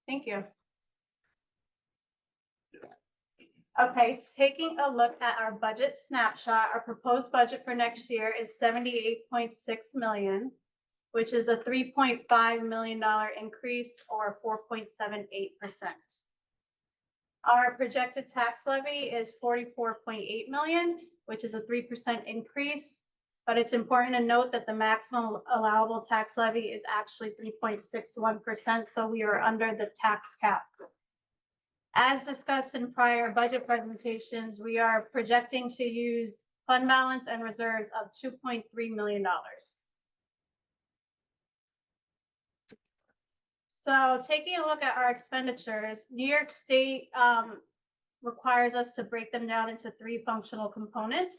Thank you. Okay, taking a look at our budget snapshot, our proposed budget for next year is 78.6 million, which is a $3.5 million increase or 4.78%. Our projected tax levy is 44.8 million, which is a 3% increase. But it's important to note that the maximum allowable tax levy is actually 3.61%, so we are under the tax cap. As discussed in prior budget presentations, we are projecting to use fund balance and reserves of $2.3 million. So taking a look at our expenditures, New York State requires us to break them down into 3 functional components.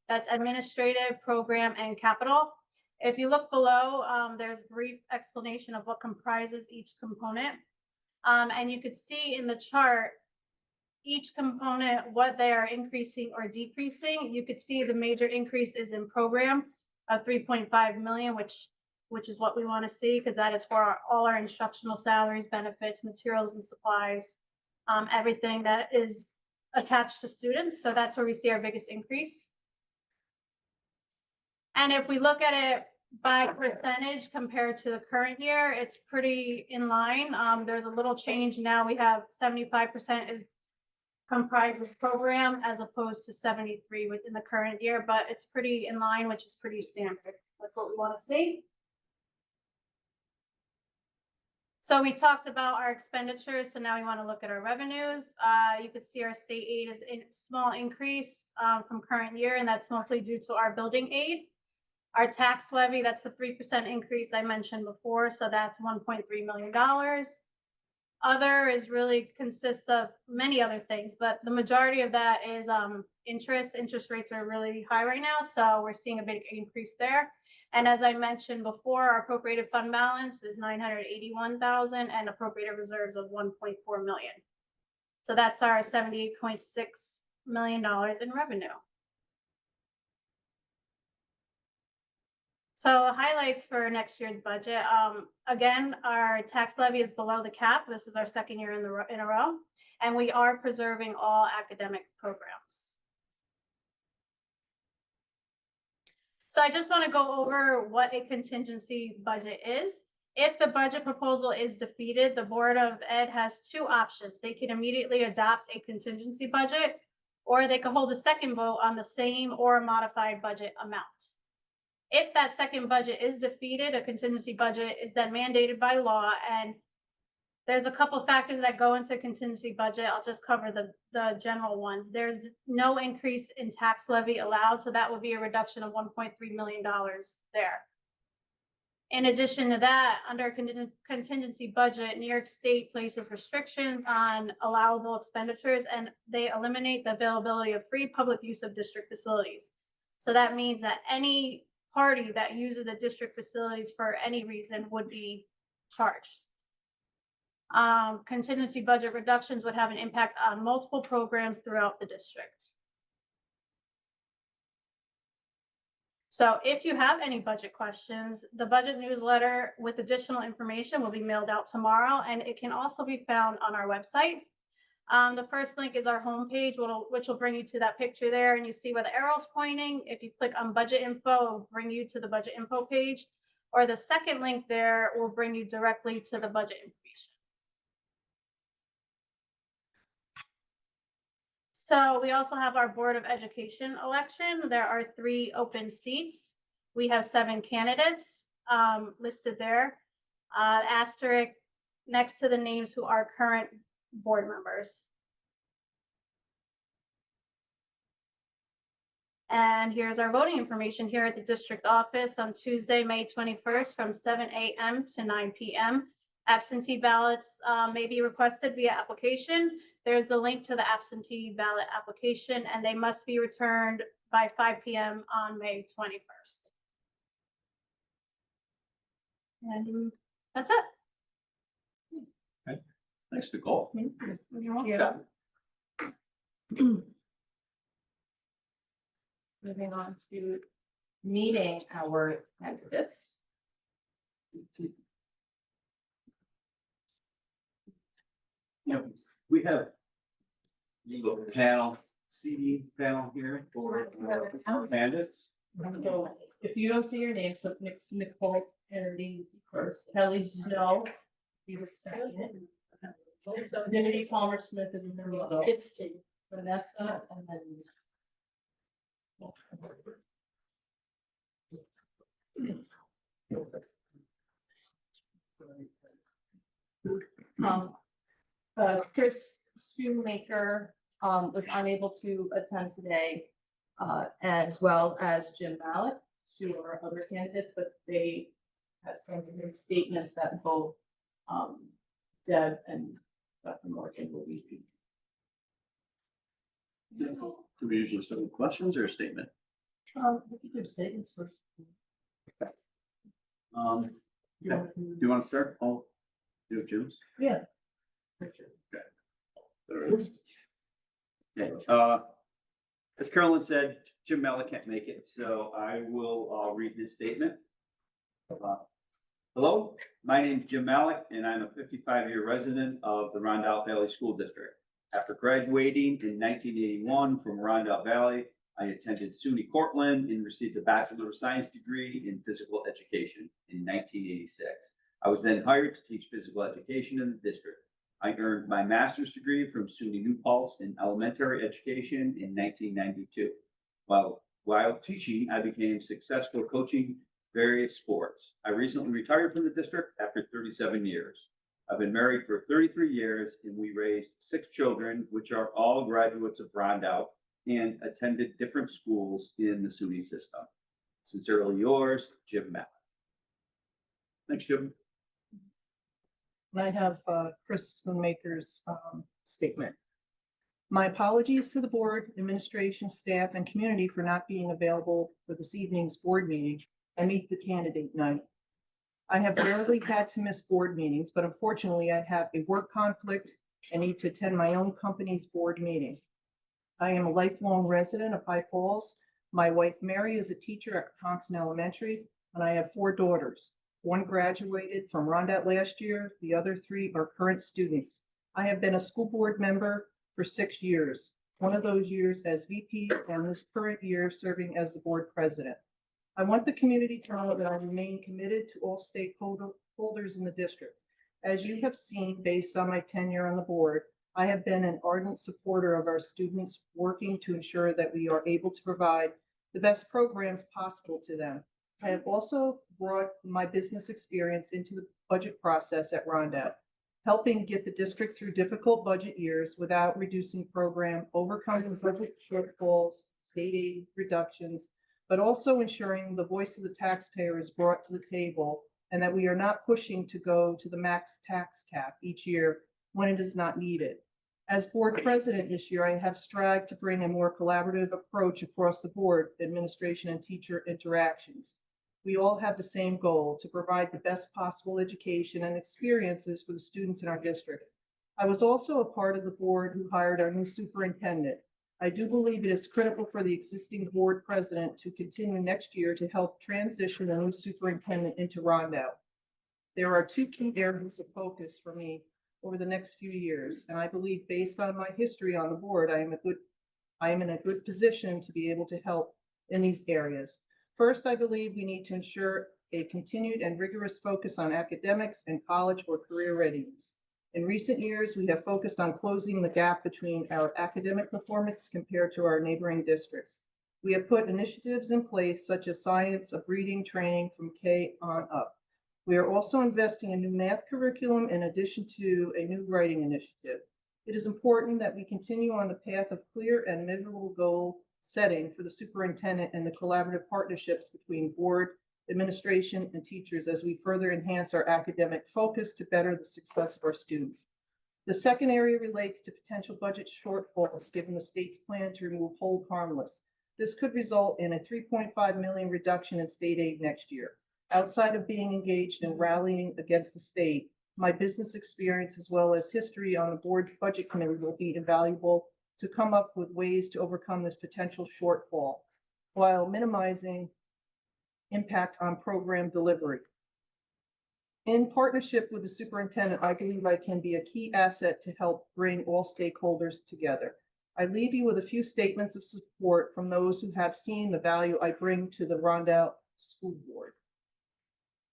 That's administrative, program, and capital. If you look below, there's a brief explanation of what comprises each component. And you could see in the chart, each component, what they are increasing or decreasing. You could see the major increase is in program of 3.5 million, which is what we want to see, because that is for all our instructional salaries, benefits, materials and supplies, everything that is attached to students. So that's where we see our biggest increase. And if we look at it by percentage compared to the current year, it's pretty in line. There's a little change now. We have 75% is comprises program as opposed to 73 within the current year, but it's pretty in line, which is pretty standard. That's what we want to see. So we talked about our expenditures, so now we want to look at our revenues. You can see our state aid is in small increase from current year, and that's mostly due to our building aid. Our tax levy, that's the 3% increase I mentioned before, so that's $1.3 million. Other is really consists of many other things, but the majority of that is interest. Interest rates are really high right now, so we're seeing a big increase there. And as I mentioned before, our appropriated fund balance is 981,000 and appropriated reserves of 1.4 million. So that's our $78.6 million in revenue. So highlights for next year's budget. Again, our tax levy is below the cap. This is our second year in a row, and we are preserving all academic programs. So I just want to go over what a contingency budget is. If the budget proposal is defeated, the Board of Ed has 2 options. They can immediately adopt a contingency budget, or they can hold a second vote on the same or a modified budget amount. If that second budget is defeated, a contingency budget is then mandated by law, and there's a couple factors that go into a contingency budget. I'll just cover the general ones. There's no increase in tax levy allowed, so that would be a reduction of $1.3 million there. In addition to that, under a contingency budget, New York State places restrictions on allowable expenditures, and they eliminate the availability of free public use of district facilities. So that means that any party that uses the district facilities for any reason would be charged. Contingency budget reductions would have an impact on multiple programs throughout the district. So if you have any budget questions, the budget newsletter with additional information will be mailed out tomorrow, and it can also be found on our website. The first link is our homepage, which will bring you to that picture there, and you see where the arrow's pointing. If you click on budget info, it will bring you to the budget info page, or the second link there will bring you directly to the budget information. So we also have our Board of Education election. There are 3 open seats. We have 7 candidates listed there, asterisk next to the names who are current board members. And here's our voting information here at the district office on Tuesday, May 21st from 7 a.m. to 9 p.m. Absentee ballots may be requested via application. There's the link to the absentee ballot application, and they must be returned by 5 p.m. on May 21st. And that's it. Okay. Thanks, Nicole. You're welcome. Yeah. Moving on to meeting our candidates. We have legal panel, CD panel here for candidates. So if you don't see your name, so Nicole Kennedy first, Kelly Snow, be the second. Divinity Palmer Smith is in the middle. It's Vanessa and then. Chris Shoemaker, was unable to attend today, as well as Jim Malik, two of our other candidates, but they have some statements that both, Deb and Dr. Morgan will be. Do we usually start with questions or a statement? We could do statements first. Do you want to start? Oh, do Jim's? Yeah. Okay, as Carolyn said, Jim Malik can't make it, so I will, read his statement. Hello, my name is Jim Malik, and I'm a 55-year resident of the Rondout Valley School District. After graduating in 1981 from Rondout Valley, I attended SUNY Cortland and received a Bachelor of Science degree in physical education in 1986. I was then hired to teach physical education in the district. I earned my master's degree from SUNY New Paltz in elementary education in 1992. While teaching, I became successful coaching various sports. I recently retired from the district after 37 years. I've been married for 33 years and we raised 6 children, which are all graduates of Rondout and attended different schools in the SUNY system. Sincerely yours, Jim Malik. Thanks, Jim. And I have Chris Spoonmaker's statement. My apologies to the board, administration, staff, and community for not being available for this evening's board meeting and meet the candidate night. I have rarely had to miss board meetings, but unfortunately I have a work conflict and need to attend my own company's board meeting. I am a lifelong resident of High Falls. My wife Mary is a teacher at Thompson Elementary, and I have 4 daughters. 1 graduated from Rondout last year. The other 3 are current students. I have been a school board member for 6 years, one of those years as VP and this current year serving as the board president. I want the community to know that I remain committed to all stakeholders in the district. As you have seen, based on my tenure on the board, I have been an ardent supporter of our students, working to ensure that we are able to provide the best programs possible to them. I have also brought my business experience into the budget process at Rondout, helping get the district through difficult budget years without reducing program, overcoming budget shortfalls, state aid reductions, but also ensuring the voice of the taxpayer is brought to the table and that we are not pushing to go to the max tax cap each year when it is not needed. As board president this year, I have strived to bring a more collaborative approach across the board, administration and teacher interactions. We all have the same goal, to provide the best possible education and experiences for the students in our district. I was also a part of the board who hired our new superintendent. I do believe it is critical for the existing board president to continue next year to help transition a new superintendent into Rondout. There are 2 key areas of focus for me over the next few years, and I believe based on my history on the board, I am in a good position to be able to help in these areas. First, I believe we need to ensure a continued and rigorous focus on academics and college or career readiness. In recent years, we have focused on closing the gap between our academic performance compared to our neighboring districts. We have put initiatives in place such as science of reading training from K on up. We are also investing in new math curriculum in addition to a new writing initiative. It is important that we continue on the path of clear and measurable goal setting for the superintendent and the collaborative partnerships between board, administration, and teachers as we further enhance our academic focus to better the success of our students. The second area relates to potential budget shortfalls given the state's plan to remove hold harmless. This could result in a $3.5 million reduction in state aid next year. Outside of being engaged in rallying against the state, my business experience as well as history on the board's budget committee will be invaluable to come up with ways to overcome this potential shortfall while minimizing impact on program delivery. In partnership with the superintendent, I believe I can be a key asset to help bring all stakeholders together. I leave you with a few statements of support from those who have seen the value I bring to the Rondell School Board.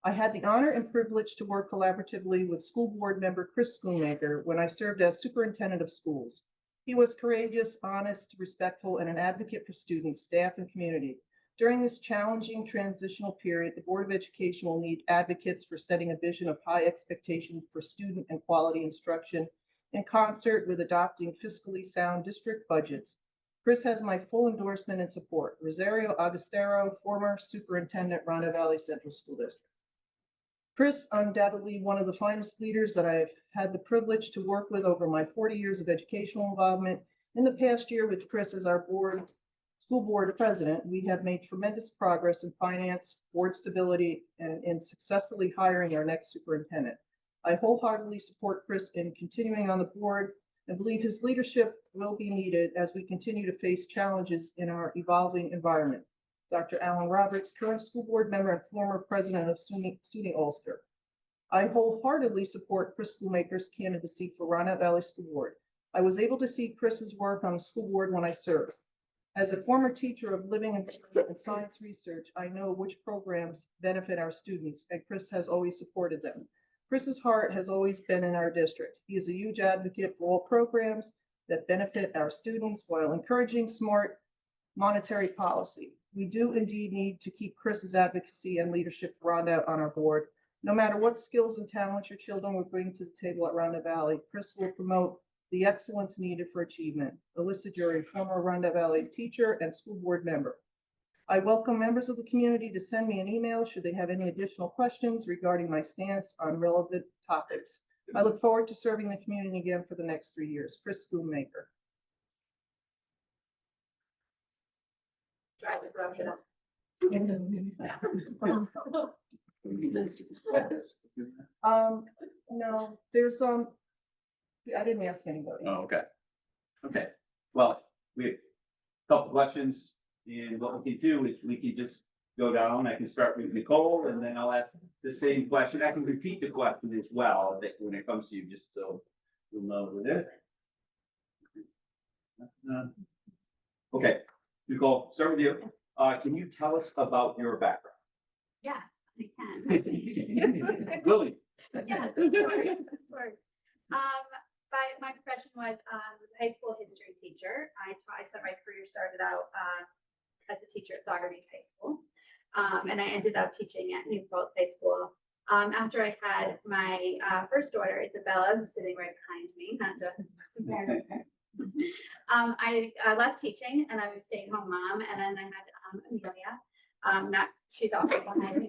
I had the honor and privilege to work collaboratively with school board member Chris Schoonmaker when I served as superintendent of schools. He was courageous, honest, respectful, and an advocate for students, staff, and community. During this challenging transitional period, the Board of Education will need advocates for setting a vision of high expectations for student and quality instruction in concert with adopting fiscally sound district budgets. Chris has my full endorsement and support. Rosario Agostero, former superintendent, Rondo Valley Central School District. Chris, undoubtedly one of the finest leaders that I've had the privilege to work with over my 40 years of educational involvement. In the past year with Chris as our school board president, we have made tremendous progress in finance, board stability, and in successfully hiring our next superintendent. I wholeheartedly support Chris in continuing on the board and believe his leadership will be needed as we continue to face challenges in our evolving environment. Dr. Alan Roberts, current school board member and former president of SUNY Ulster. I wholeheartedly support Chris Schoonmaker's candidacy for Rondo Valley School Board. I was able to see Chris's work on the school board when I served. As a former teacher of living and science research, I know which programs benefit our students, and Chris has always supported them. Chris's heart has always been in our district. He is a huge advocate for all programs that benefit our students while encouraging smart monetary policy. We do indeed need to keep Chris's advocacy and leadership on our board. No matter what skills and talents your children will bring to the table at Rondo Valley, Chris will promote the excellence needed for achievement. Alyssa Jury, former Rondo Valley teacher and school board member. I welcome members of the community to send me an email should they have any additional questions regarding my stance on relevant topics. I look forward to serving the community again for the next 3 years. Chris Schoonmaker. No, there's I didn't ask anybody. Oh, okay. Okay, well, we have a couple questions, and what we can do is we can just go down. I can start with Nicole, and then I'll ask the same question. I can repeat the question as well, that when it comes to you, just so you'll know who it is. Okay, Nicole, start with you. Can you tell us about your background? Yeah, I can. Lily. Yeah, of course. My profession was a high school history teacher. I started my career started out as a teacher at Socrates High School, and I ended up teaching at New Paltz High School. After I had my first daughter, Isabella, who's sitting right behind me, not to compare her. I left teaching and I was a stay-at-home mom, and then I had Amelia. She's also behind me.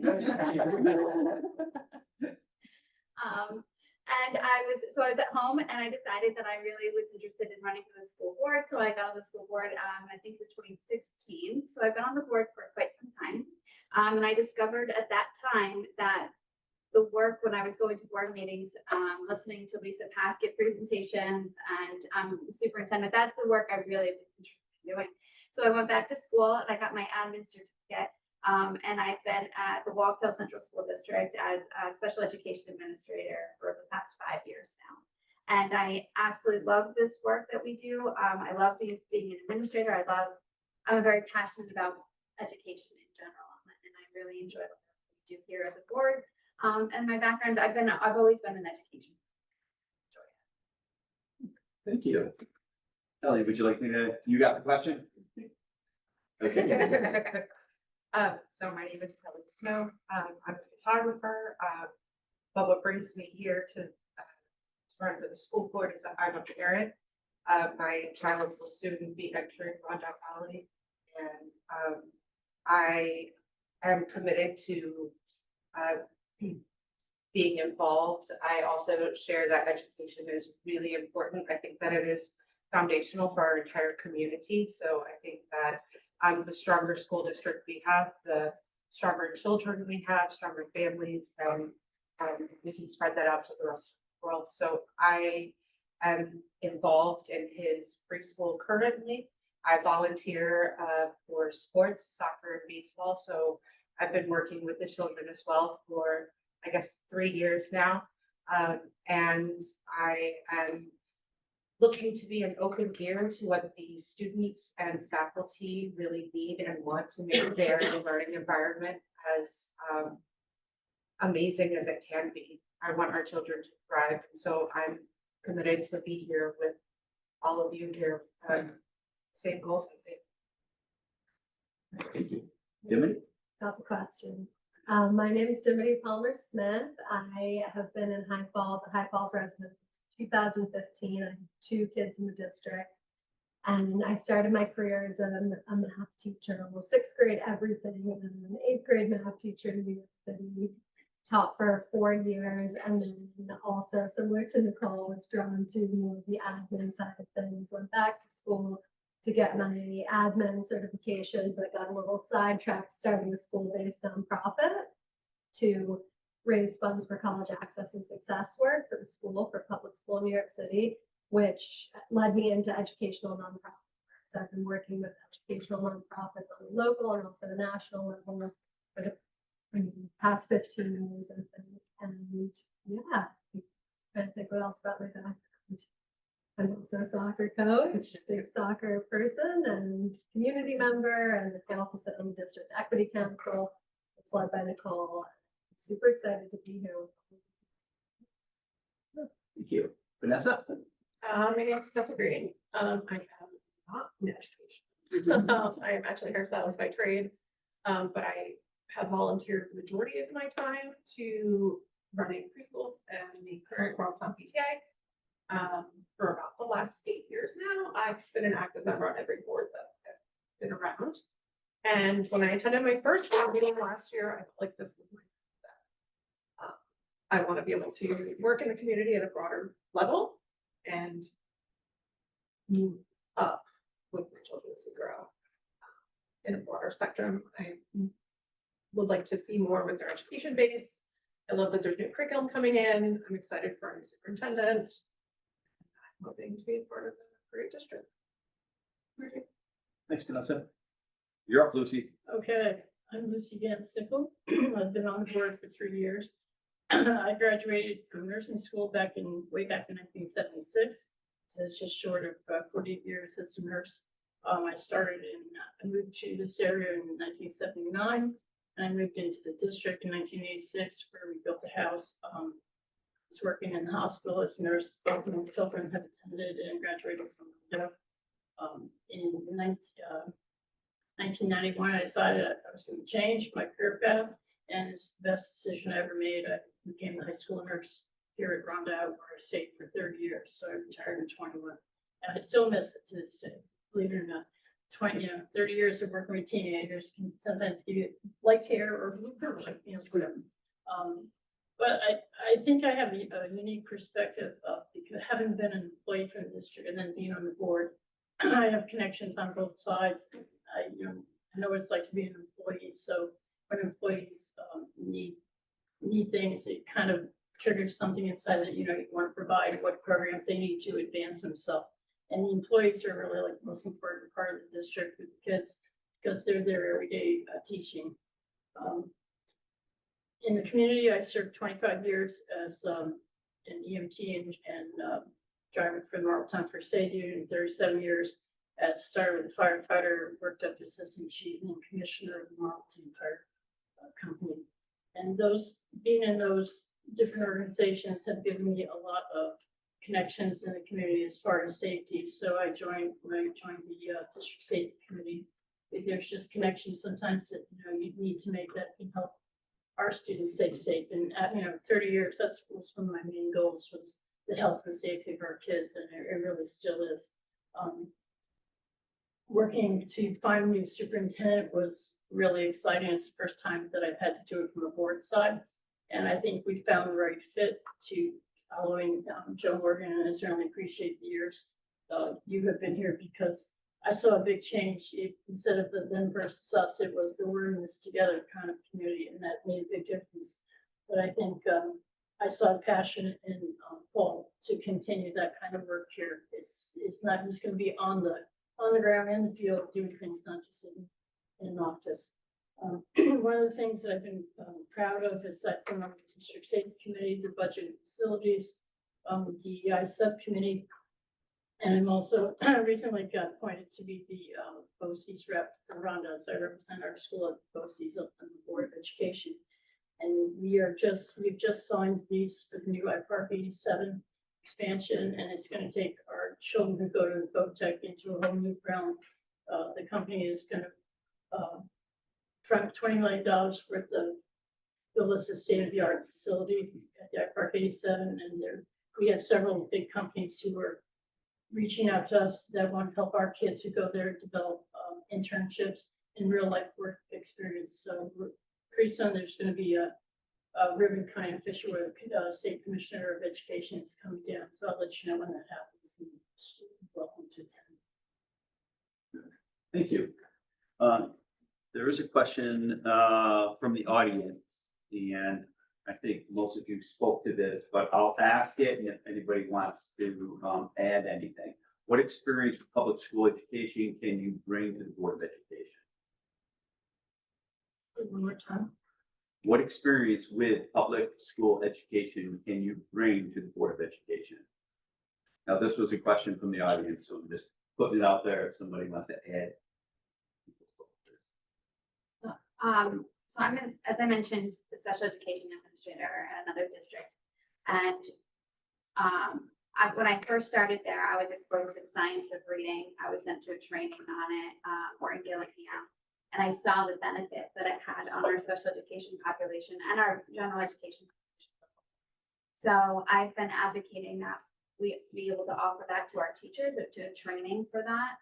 And I was at home, and I decided that I really was interested in running for the school board. So I got on the school board, I think it was 2016. So I've been on the board for quite some time. And I discovered at that time that the work when I was going to board meetings, listening to Lisa Pack give presentations and the superintendent, that's the work I really was interested in doing. So I went back to school and I got my admin certificate. And I've been at the Walkill Central School District as a special education administrator for the past 5 years now. And I absolutely love this work that we do. I love being an administrator. I'm very passionate about education in general, and I really enjoy what we do here as a board. And my background, I've always been in education. Thank you. Ellie, would you like me to, you got the question? Okay. So my name is Kelly Snow. I'm a photographer, but what brings me here to run for the school board is that I'm a parent. My child will soon be entering Rondo Valley, and I am committed to being involved. I also share that education is really important. I think that it is foundational for our entire community. So I think that the stronger school district we have, the stronger children we have, stronger families, and we can spread that out to the rest of the world. So I am involved in his preschool currently. I volunteer for sports, soccer and baseball. So I've been working with the children as well for I guess, 3 years now. And I am looking to be an open ear to what the students and faculty really need and want to make their learning environment as amazing as it can be. I want our children to thrive, and so I'm committed to be here with all of you here. Same goals, I think. Thank you. Dimity? Got the question. My name is Dimity Palmer Smith. I have been in High Falls, a High Falls resident since 2015. I have 2 kids in the district. And I started my career as a math teacher. I was 6th grade everything, and then an 8th grade math teacher in New York City. Taught for 4 years, and then also, similar to Nicole, was drawn to more of the admin side of things. Went back to school to get my admin certification, but got a little sidetracked starting a school-based nonprofit to raise funds for college access and success work for the school, for public school in New York City, which led me into educational nonprofit work. So I've been working with educational nonprofits on the local and also the national level for the past 15 years, I think. And yeah, I'm trying to think what else about my background. I'm also a soccer coach, big soccer person, and community member, and I also sit on the district equity council. It's led by Nicole. I'm super excited to be here with you. Thank you. Vanessa? My name is Vanessa Green. I am not in education. I am actually a hairstylist by trade, but I have volunteered the majority of my time to running preschools and the current Worldtown PTA. For about the last 8 years now, I've been an active member on every board that I've been around. And when I attended my first board meeting last year, I felt like this was my step. I want to be able to work in the community at a broader level and move up with my children as we grow in a broader spectrum. I would like to see more with their education base. I love that there's new curriculum coming in. I'm excited for our new superintendent. I'm hoping to be a part of the great district. Thanks, Vanessa. You're up, Lucy. Okay, I'm Lucy Van Sickle. I've been on the board for 3 years. I graduated from nursing school way back in 1976. So it's just short of 48 years as a nurse. I moved to this area in 1979, and I moved into the district in 1986, where we built a house. I was working in the hospital as a nurse. Both my children have attended and graduated from Rideau. In 1991, I decided I was going to change my career path, and it's the best decision I ever made. I became the high school nurse here at Rondout, where I stayed for 30 years. So I retired in 21, and I still miss it to this day. Believe it or not, 30 years of working with teenagers can sometimes give you light hair or whatever. But I think I have a unique perspective because having been an employee for the district and then being on the board, I have connections on both sides. I know what it's like to be an employee. So when employees need things, it kind of triggers something inside that you want to provide what programs they need to advance themselves. And the employees are really like the most important part of the district with the kids because they're there every day teaching. In the community, I served 25 years as an EMT and driver for the Marlton First Aid Unit, and 37 years started with a firefighter, worked up to assistant chief and commissioner of the Marlton Fire Company. And being in those different organizations have given me a lot of connections in the community as far as safety. So when I joined the district safety committee. There's just connections sometimes that you need to make that can help our students stay safe. And 30 years, that was one of my main goals, was the health and safety of our kids, and it really still is. Working to find a new superintendent was really exciting. It's the first time that I've had to do it from a board side. And I think we found the right fit to following Joe Morgan, and I certainly appreciate the years you have been here, because I saw a big change. Instead of the them versus us, it was the we're in this together kind of community, and that made a big difference. But I think I saw passion in Paul to continue that kind of work here. It's not just going to be on the ground in the field doing things, not just in an office. One of the things that I've been proud of is that I'm on the district safety committee, the budget and facilities, DEI subcommittee. And I'm also recently got appointed to be the BOCES rep for Rhonda, so I represent our school at BOCES on the Board of Education. And we've just signed these for the new Park 87 expansion, and it's gonna take our children who go to the VOTEC into a whole new realm. The company is gonna front $20 million worth of build us a state-of-the-art facility at the Park 87, and we have several big companies who are reaching out to us that want to help our kids who go there develop internships and real life work experience. So pretty soon there's going to be a ribbon cutting official where the state commissioner of education is coming down. So I'll let you know when that happens. And welcome to attend. Thank you. There is a question from the audience, and I think most of you spoke to this, but I'll ask it, and if anybody wants to add anything. What experience with public school education can you bring to the Board of Education? One more time. What experience with public school education can you bring to the Board of Education? Now, this was a question from the audience, so I'm just putting it out there if somebody wants to add. So I'm, as I mentioned, the special education administrator at another district. And when I first started there, I was exposed to the science of reading. I was sent to a training on it, or in Gaelic now. And I saw the benefit that it had on our special education population and our general education population. So I've been advocating that we be able to offer that to our teachers, or to training for that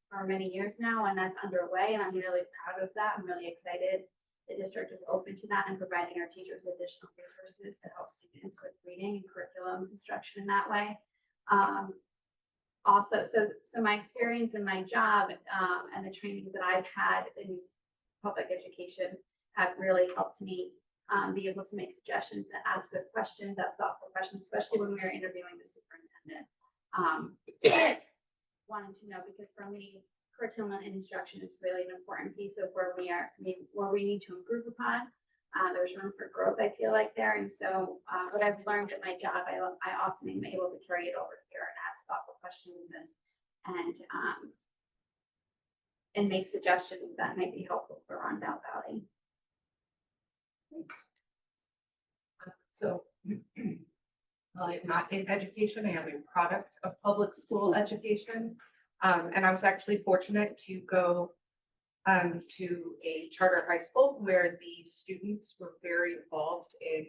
for many years now, and that's underway, and I'm really proud of that. I'm really excited. The district is open to that and providing our teachers additional resources to help students with reading and curriculum instruction in that way. Also, so my experience in my job and the trainings that I've had in public education have really helped me be able to make suggestions and ask good questions, ask thoughtful questions, especially when we were interviewing the superintendent. Wanting to know, because for me, curriculum and instruction is really an important piece of where we need to improve upon. There's room for growth, I feel like, there. And so what I've learned at my job, I often am able to carry it over here and ask thoughtful questions and make suggestions that might be helpful for Rondout Valley. So I'm not in education. I am a product of public school education. And I was actually fortunate to go to a charter high school where the students were very involved in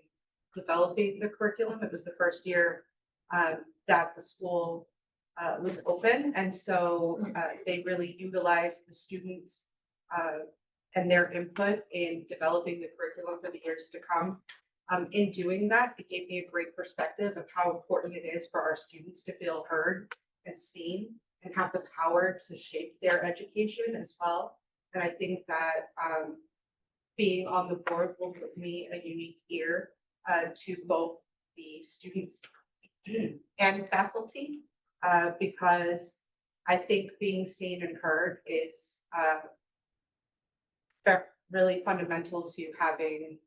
developing the curriculum. It was the first year that the school was open. And so they really utilized the students and their input in developing the curriculum for the years to come. In doing that, it gave me a great perspective of how important it is for our students to feel heard and seen and have the power to shape their education as well. And I think that being on the board will give me a unique ear to both the students and faculty, because I think being seen and heard is really fundamental to having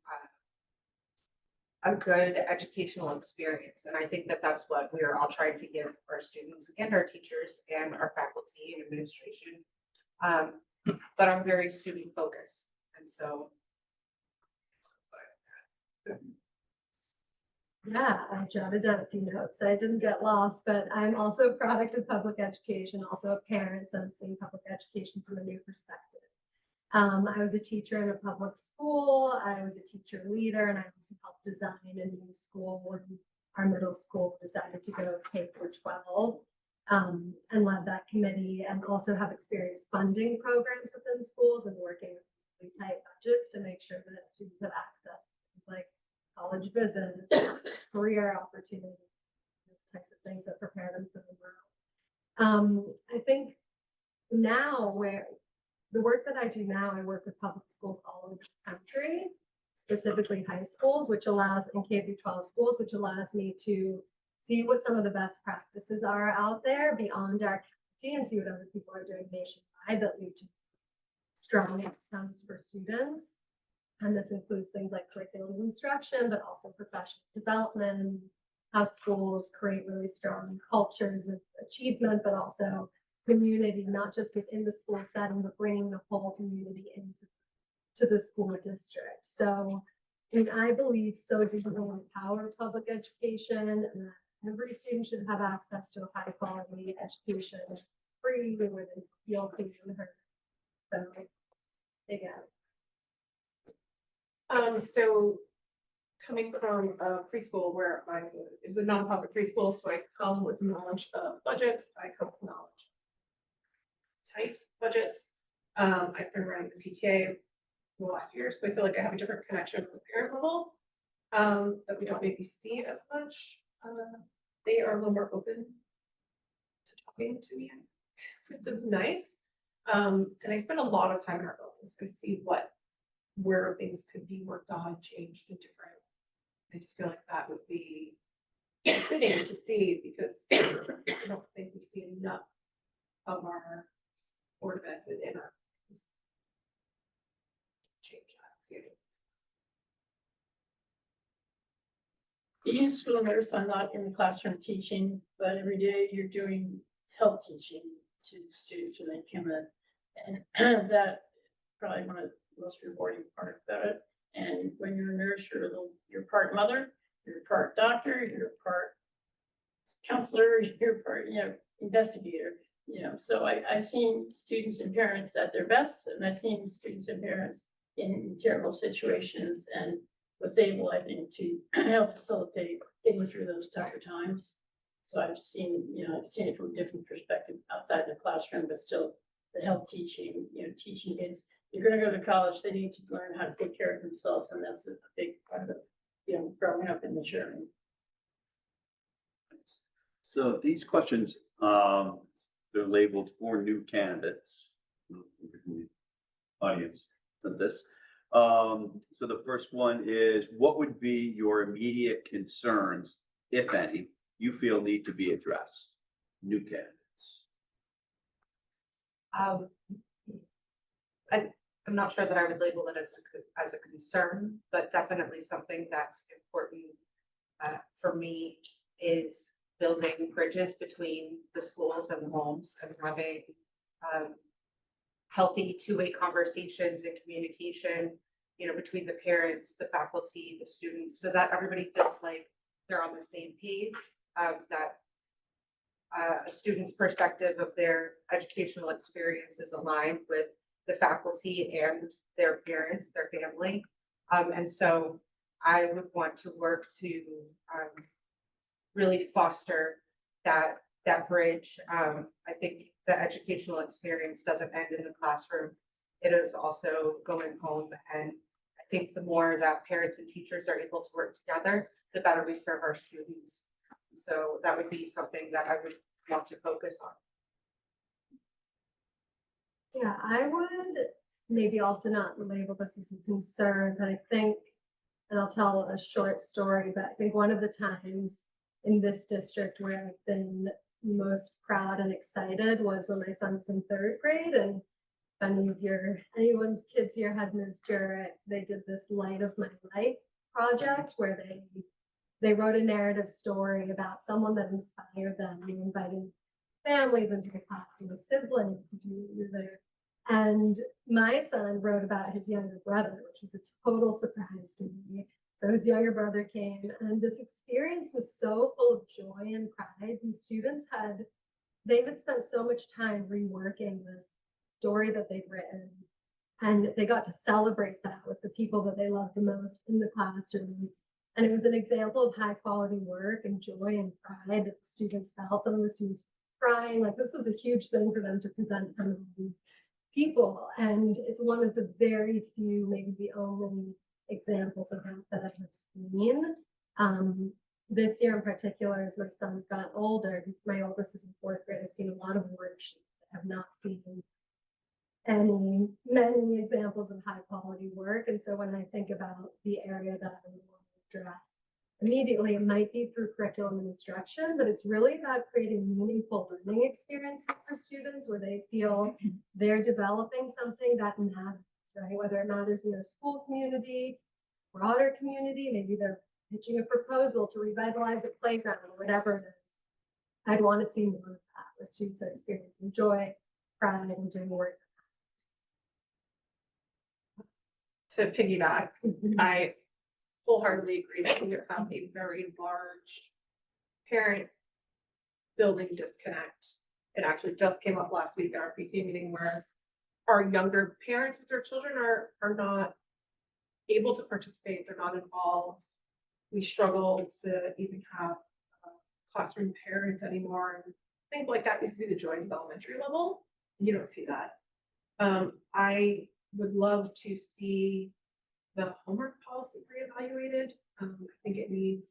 a good educational experience. And I think that that's what we are all trying to give our students and our teachers and our faculty and administration. But I'm very student focused. And so. Yeah, I jotted down a few notes. I didn't get lost, but I'm also a product of public education, also a parent, so I'm seeing public education from a new perspective. I was a teacher in a public school. I was a teacher leader, and I also helped design a new school when our middle school decided to go K through 12, and led that committee, and also have experience funding programs within schools and working with really tight budgets to make sure that students have access to things like college visits, career opportunities, types of things that prepare them for the world. I think now where the work that I do now, I work with public schools all over the country, specifically high schools, which allows, in K through 12 schools, which allows me to see what some of the best practices are out there beyond our county and see what other people are doing nationwide that lead to strong outcomes for students. And this includes things like curriculum instruction, but also professional development, how schools create really strong cultures of achievement, but also community, not just within the school setting, but bringing the whole community into the school district. So, I mean, I believe so deeply in the power of public education, and that every student should have access to a high quality education, free, where they feel seen and heard. So, again. So coming from a preschool where it was a nonprofit preschool, so I come with knowledge of budgets, I come with knowledge of tight budgets. I've been running the PTA the last year, so I feel like I have a different connection with the parent level that we don't maybe see as much. They are a little more open to talking to me, which is nice. And I spend a lot of time in our buildings to see where things could be worked on, changed, and different. I just feel like that would be fitting to see, because I don't think we see enough of our Board of Ed within our change that. See it. Being a school nurse, I'm not in the classroom teaching, but every day you're doing health teaching to students when they come in. And that probably one of the most rewarding part about it. And when you're a nurse, you're part mother, you're part doctor, you're part counselor, you're part, investigator, So I've seen students and parents at their best, and I've seen students and parents in terrible situations, and was able, I think, to help facilitate getting through those tougher times. So I've seen it from a different perspective outside the classroom, but still the health teaching, teaching kids. You're going to go to college, they need to learn how to take care of themselves, and that's a big part of growing up in the journey. So these questions, they're labeled for new candidates. Audience sent this. So the first one is, what would be your immediate concerns, if any, you feel need to be addressed? New candidates. I'm not sure that I would label it as a concern, but definitely something that's important for me is building bridges between the schools and the homes, and having healthy two-way conversations and communication, between the parents, the faculty, the students, so that everybody feels like they're on the same page, that a student's perspective of their educational experience is aligned with the faculty and their parents, their family. And so I would want to work to really foster that bridge. I think the educational experience doesn't end in the classroom. It is also going home. And I think the more that parents and teachers are able to work together, the better we serve our students. So that would be something that I would want to focus on. Yeah, I would maybe also not label this as a concern, but I think, and I'll tell a short story, but I think one of the times in this district where I've been most proud and excited was when my son was in 3rd grade, and anyone's kids here had Ms. Jurek, they did this Light of My Life project where they wrote a narrative story about someone that inspired them, inviting families into the classroom, siblings to do there. And my son wrote about his younger brother, which was a total surprise to me. So his younger brother came, and this experience was so full of joy and pride. These students had spent so much time reworking this story that they'd written, and they got to celebrate that with the people that they loved the most in the classroom. And it was an example of high quality work and joy and pride that the students felt. Some of the students were crying, like this was a huge thing for them to present from these people. And it's one of the very few, maybe the only examples of that I have seen. This year in particular, as my son's gotten older, my oldest is in 4th grade, I've seen a lot of worksheets that have not seen many examples of high quality work. And so when I think about the area that I want to address, immediately, it might be through curriculum and instruction, but it's really about creating meaningful learning experiences for students where they feel they're developing something that matters, right? Whether it matters in their school community, broader community, maybe they're pitching a proposal to revitalize a playground or whatever it is. I'd want to see more of that where students are experiencing joy, pride, and doing work. To piggyback, I wholeheartedly agree that we have a very large parent building disconnect. It actually just came up last week at our PTA meeting where our younger parents with their children are not able to participate, they're not involved. We struggle to even have a classroom parent anymore, and things like that used to be the joys of elementary level. You don't see that. I would love to see the homework policy reevaluated. I think it needs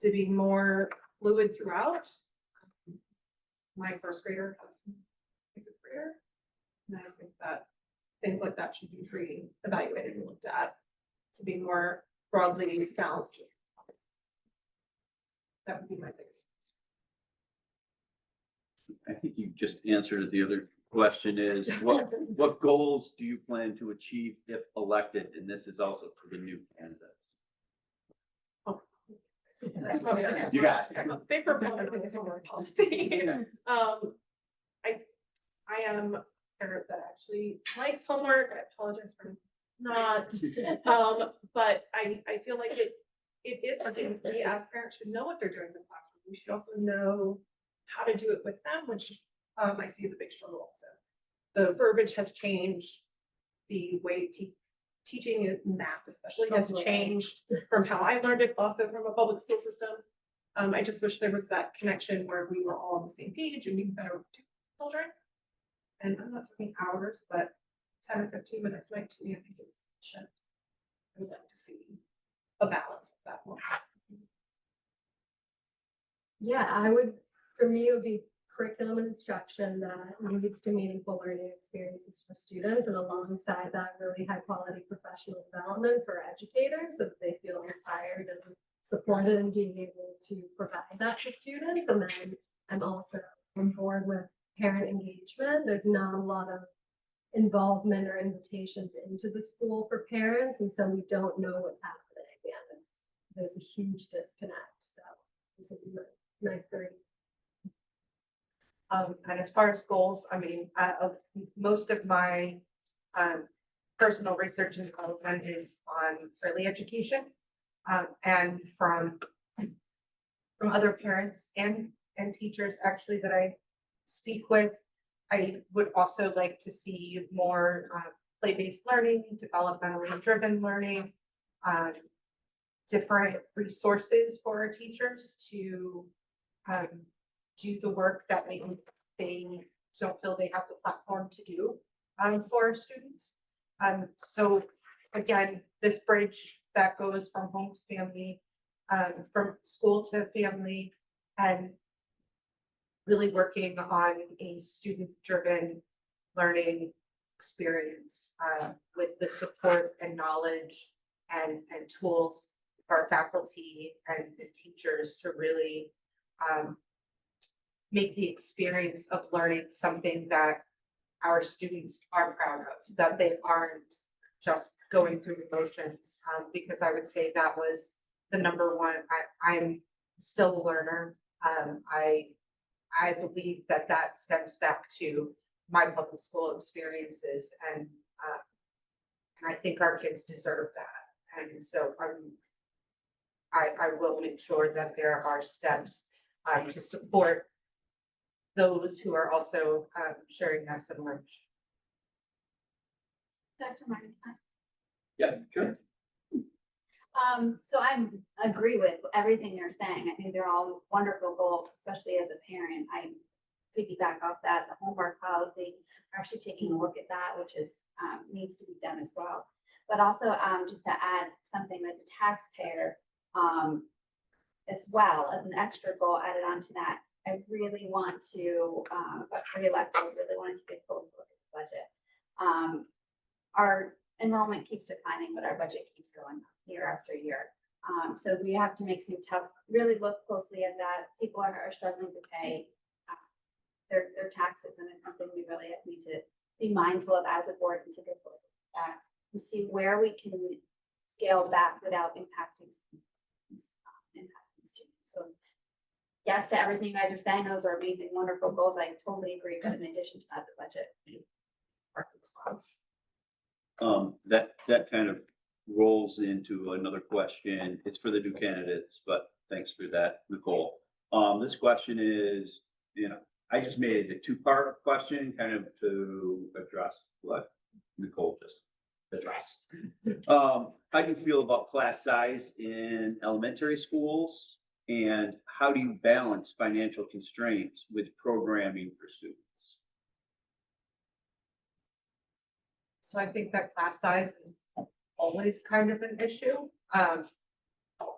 to be more fluid throughout. My first grader has a fifth grader, and I think that things like that should be reevaluated and looked at to be more broadly balanced. That would be my biggest. I think you just answered the other question is, what goals do you plan to achieve if elected? And this is also for the new candidates. You got it. Big proponent of this homework policy. I am a parent that actually likes homework. I apologize for not. But I feel like it is something we as parents should know what they're doing in the classroom. We should also know how to do it with them, which I see as a big struggle also. The verbiage has changed. The way teaching is math especially has changed from how I learned it, also from a public school system. I just wish there was that connection where we were all on the same page and we could better teach children. And I'm not talking hours, but 10 or 15 minutes might to me, I think is sufficient. I would like to see a balance with that one. Yeah, for me, it would be curriculum and instruction that leads to meaningful learning experiences for students, and alongside that, really high quality professional development for educators so that they feel inspired and supported in being able to provide that to students. And then I'm also on board with parent engagement. There's not a lot of involvement or invitations into the school for parents, and so we don't know what's happening. And there's a huge disconnect. So this would be my three. And as far as goals, I mean, most of my personal research and development is on early education, and from other parents and teachers actually that I speak with. I would also like to see more play-based learning, developmentally driven learning, different resources for our teachers to do the work that maybe they don't feel they have the platform to do for our students. So again, this bridge that goes from home to family, from school to family, and really working on a student-driven learning experience with the support and knowledge and tools for our faculty and teachers to really make the experience of learning something that our students are proud of, that they aren't just going through the motions, because I would say that was the number one. I'm still a learner. I believe that stems back to my public school experiences, and I think our kids deserve that. And so I will make sure that there are steps to support those who are also sharing that similar. Dr. Martin. Yeah, sure. So I agree with everything you're saying. I think they're all wonderful goals, especially as a parent. I piggyback off that, the homework policy, we're actually taking a look at that, which is needs to be done as well. But also just to add something as a taxpayer, as well as an extra goal added on to that, I really want to, re-elected, I really wanted to get a close look at the budget. Our enrollment keeps declining, but our budget keeps going up year after year. So we have to make some tough, really look closely at that. People are struggling to pay their taxes, and it's something we really need to be mindful of as a board and take a close look at that and see where we can scale back without impacting students. So yes, to everything you guys are saying, those are amazing, wonderful goals. I totally agree, but in addition to that, the budget. That kind of rolls into another question. It's for the new candidates, but thanks for that, Nicole. This question is, I just made it a two-part question kind of to address what Nicole just addressed. How do you feel about class size in elementary schools? And how do you balance financial constraints with programming for students? So I think that class size is always kind of an issue.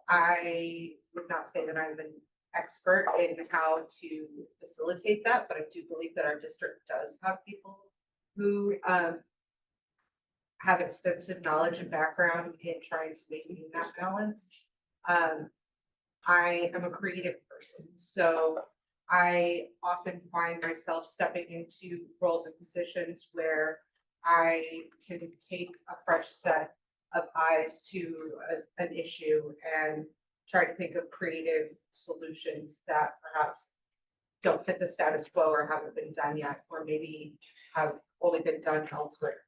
I would not say that I'm an expert in how to facilitate that, but I do believe that our district does have people who have extensive knowledge and background in trying to maintain that balance. I am a creative person, so I often find myself stepping into roles and positions where I can take a fresh set of eyes to an issue and try to think of creative solutions that perhaps don't fit the status quo or haven't been done yet, or maybe have only been done elsewhere.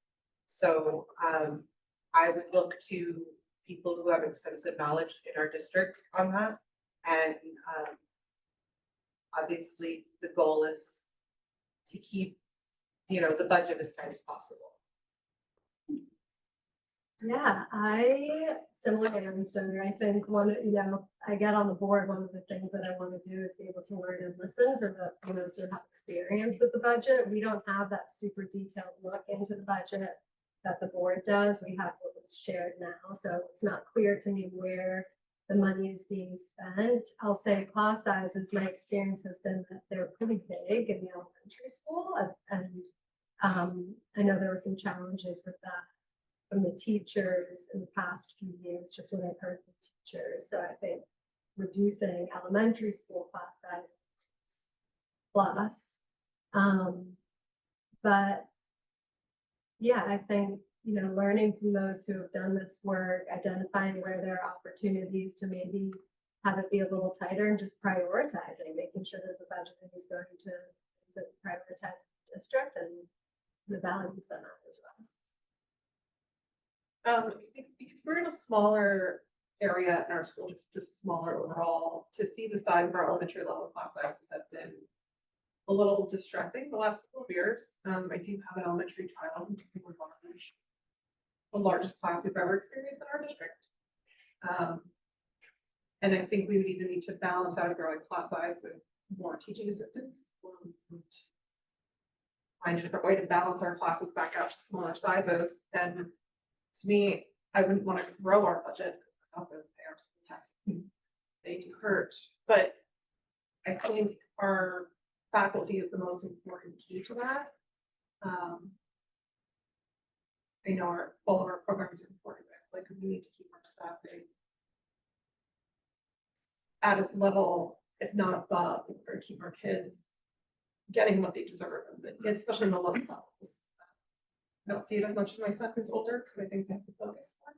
So I would look to people who have extensive knowledge in our district on that. And obviously the goal is to keep, the budget as tight as possible. Yeah, I think I get on the board, one of the things that I want to do is be able to learn and listen for those who have experience with the budget. We don't have that super detailed look into the budget that the board does. We have what was shared now, so it's not clear to me where the money is being spent. I'll say class sizes, my experience has been that they're pretty big in the elementary school, and I know there were some challenges with that from the teachers in the past few years, just what I've heard from teachers. So I think reducing elementary school class sizes plus. But yeah, I think, learning from those who have done this work, identifying where there are opportunities to maybe have it be a little tighter and just prioritizing, making sure that the budget is going to prioritize the district and the values that matter to us. Because we're in a smaller area in our school, just smaller overall, to see the size of our elementary level class sizes has been a little distressing the last couple of years. I do have an elementary child, we're large, the largest class we've ever experienced in our district. And I think we would either need to balance out a growing class size with more teaching assistants, or find a different way to balance our classes back out to smaller sizes. And to me, I wouldn't want to grow our budget. Also, pay our school taxes. They do hurt, but I think our faculty is the most important key to that. I know all of our programs are important, but like we need to keep our staffing at its level, if not above, or keep our kids getting what they deserve, especially in the lower levels. I don't see it as much as my son who's older, because I think they have to focus more.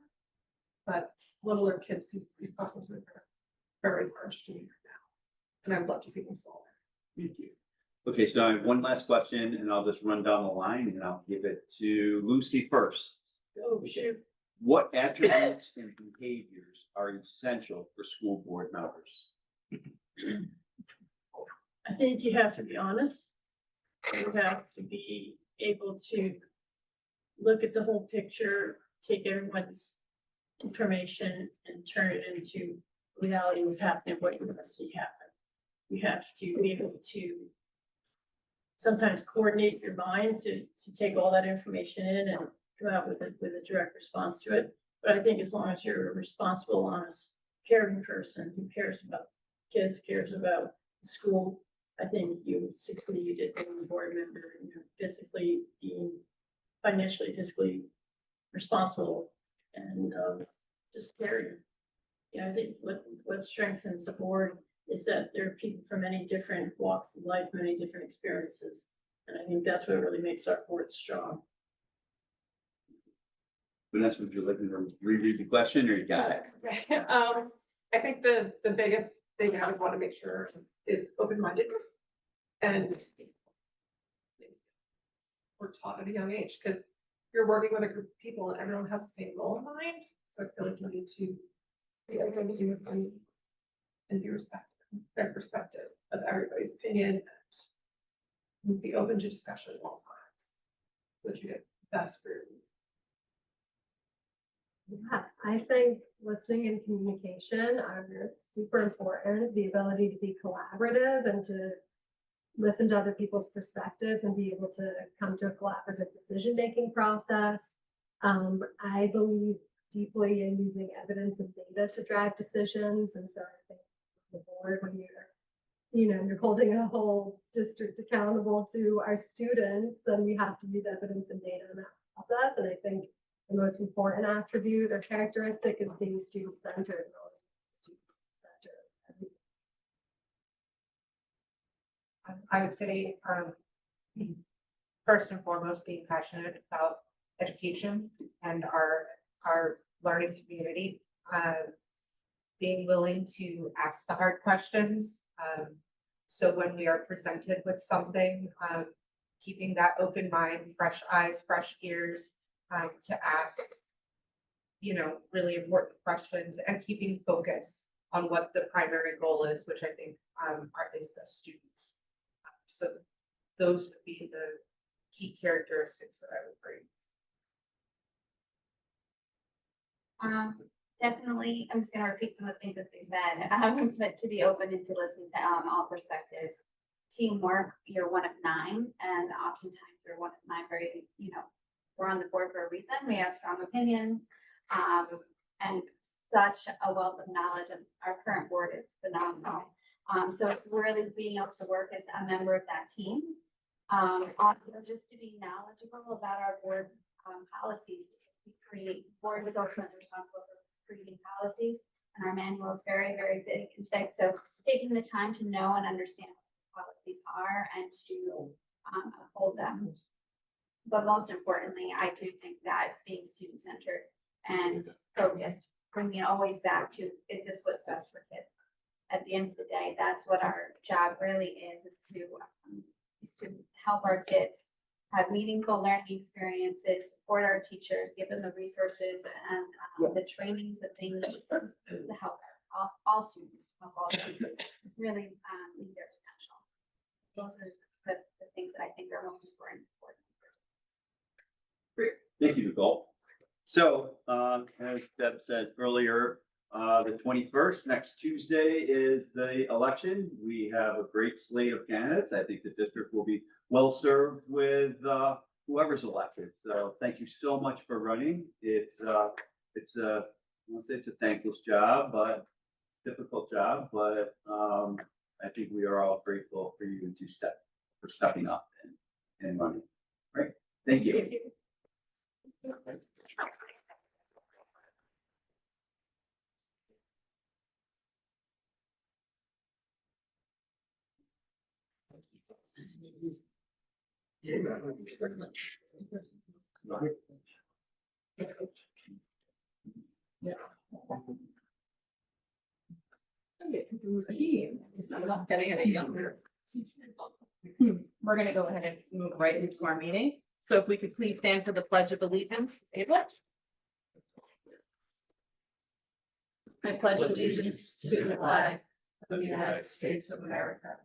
But littler kids, these classes are very large to me right now. And I'd love to see them smaller. Thank you. Okay, so I have one last question, and I'll just run down the line, and I'll give it to Lucy first. Oh, shoot. What attributes and behaviors are essential for school board members? I think you have to be honest. You have to be able to look at the whole picture, take everyone's information and turn it into reality of happening, what you want to see happen. You have to be able to sometimes coordinate your mind to take all that information in and come out with a direct response to it. But I think as long as you're a responsible, honest, caring person who cares about kids, cares about the school, I think you did being a board member, physically being financially, physically responsible and just caring. Yeah, I think what strengthens the board is that there are people from many different walks of life, many different experiences. And I think that's what really makes our board strong. Vanessa, would you like me to reread the question or you got it? I think the biggest thing I would want to make sure is open-mindedness and we're taught at a young age, because you're working with a group of people and everyone has the same goal in mind. So I feel like you need to be open to this and be respectful, their perspective of everybody's opinion and be open to discussion at all times. So that you get the best for Yeah, I think listening and communication are super important. The ability to be collaborative and to listen to other people's perspectives and be able to come to a collaborative decision-making process. I believe deeply in using evidence and data to drive decisions. And so I think the board, when you're holding a whole district accountable to our students, then we have to use evidence and data in that process. And I think the most important attribute or characteristic is being student-centered and always student-centered. I would say, first and foremost, being passionate about education and our learning community. Being willing to ask the hard questions. So when we are presented with something, keeping that open mind, fresh eyes, fresh ears, to ask, really important questions and keeping focus on what the primary goal is, which I think is the students. So those would be the key characteristics that I would bring. Definitely, I'm just gonna repeat some of the things that they said, but to be open and to listen to all perspectives. Teamwork, you're one of 9, and oftentimes you're one of 9 very, we're on the board for a reason. We have strong opinions, and such a wealth of knowledge, and our current board is phenomenal. So it's really being able to work as a member of that team. Also just to be knowledgeable about our board policies. We create, board is ultimately responsible for creating policies, and our manual is very, very big and thick. So taking the time to know and understand what policies are and to uphold them. But most importantly, I do think that it's being student-centered and focused, bringing it always back to, is this what's best for kids? At the end of the day, that's what our job really is to help our kids have meaningful learning experiences, support our teachers, give them the resources and the trainings that they need to help all students, help all students really meet their potential. Those are the things that I think are most important. Great, thank you, Nicole. So, as Deb said earlier, the 21st, next Tuesday, is the election. We have a great slate of candidates. I think the district will be well served with whoever's elected. So thank you so much for running. It's I won't say it's a thankless job, but difficult job. But I think we are all grateful for you for stepping up and running. Right? Thank you. Thank you. I'm not getting any younger. We're gonna go ahead and move right into our meeting. So if we could please stand for the Pledge of Allegiance. Ava? I pledge allegiance to the flag of the United States of America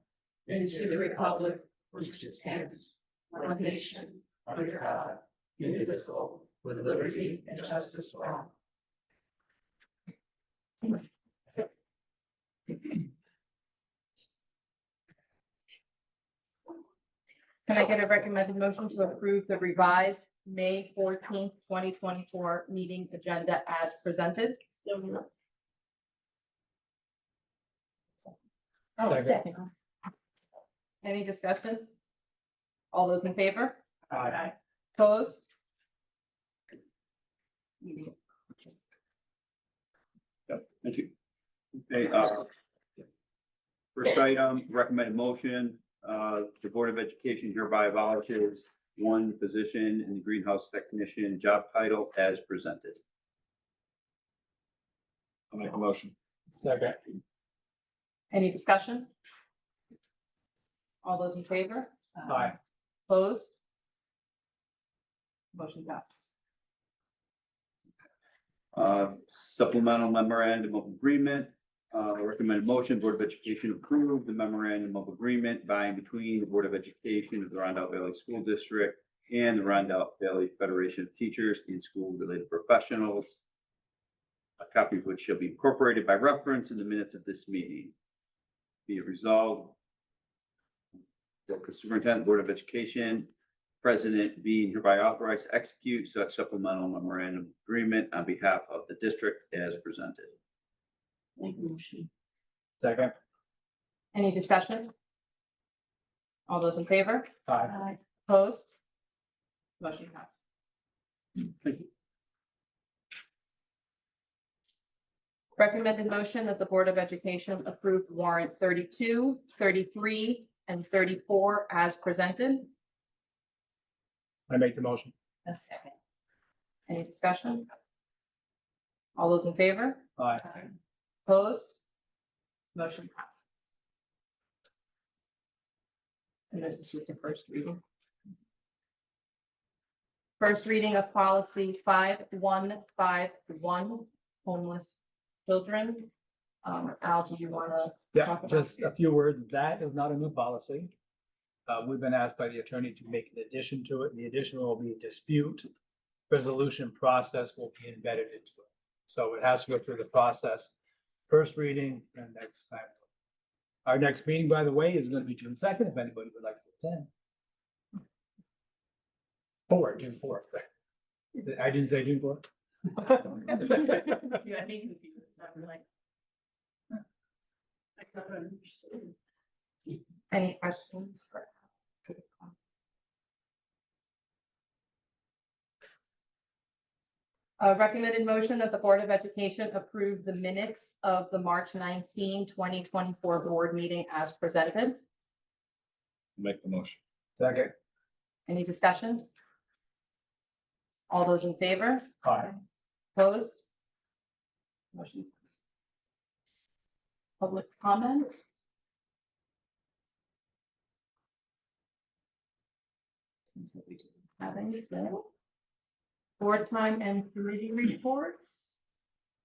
and to the republic which stands one nation under God, indivisible, with liberty and justice for all. Can I get a recommended motion to approve the revised May 14th, 2024 meeting agenda as presented? So Second. Any discussion? All those in favor? Aye. Opposed? Meeting. Thank you. Okay, first item, recommended motion, the Board of Education hereby abolishes one position in the greenhouse technician job title as presented. I'll make a motion. Second. Any discussion? All those in favor? Aye. Opposed? Motion passes. Supplemental memorandum of agreement, recommended motion, Board of Education approve the memorandum of agreement by and between the Board of Education of the Rondout Valley School District and the Rondout Valley Federation of Teachers and School-Related Professionals, a copy of which shall be incorporated by reference in the minutes of this meeting. Be it resolved that the Superintendent, Board of Education, President being hereby authorized to execute such supplemental memorandum agreement on behalf of the district as presented. Make a motion. Second. Any discussion? All those in favor? Aye. Opposed? Motion passes. Thank you. Recommended motion that the Board of Education approve warrant 32, 33, and 34 as presented. I make the motion. Any discussion? All those in favor? Aye. Opposed? Motion passes. And this is just a first reading. First reading of policy 5151, homeless children. Al, do you want to? Yeah, Talk about just a few words. That is not a new policy. We've been asked by the attorney to make an addition to it. The addition will be dispute resolution process will be embedded into it. So it has to go through the process. First reading and next time. Our next meeting, by the way, is going to be June 2nd, if anybody would like to attend. June 4th. I didn't say June 4th. You had me confused. I'm like, I thought I understood. any questions for? Recommended motion that the Board of Education approve the minutes of the March 19, 2024 board meeting as presented. Make the motion. Second. Any discussion? All those in favor? Aye. Opposed? Motion passes. Public comment? Seems like we didn't have any, so. Board time and committee reports.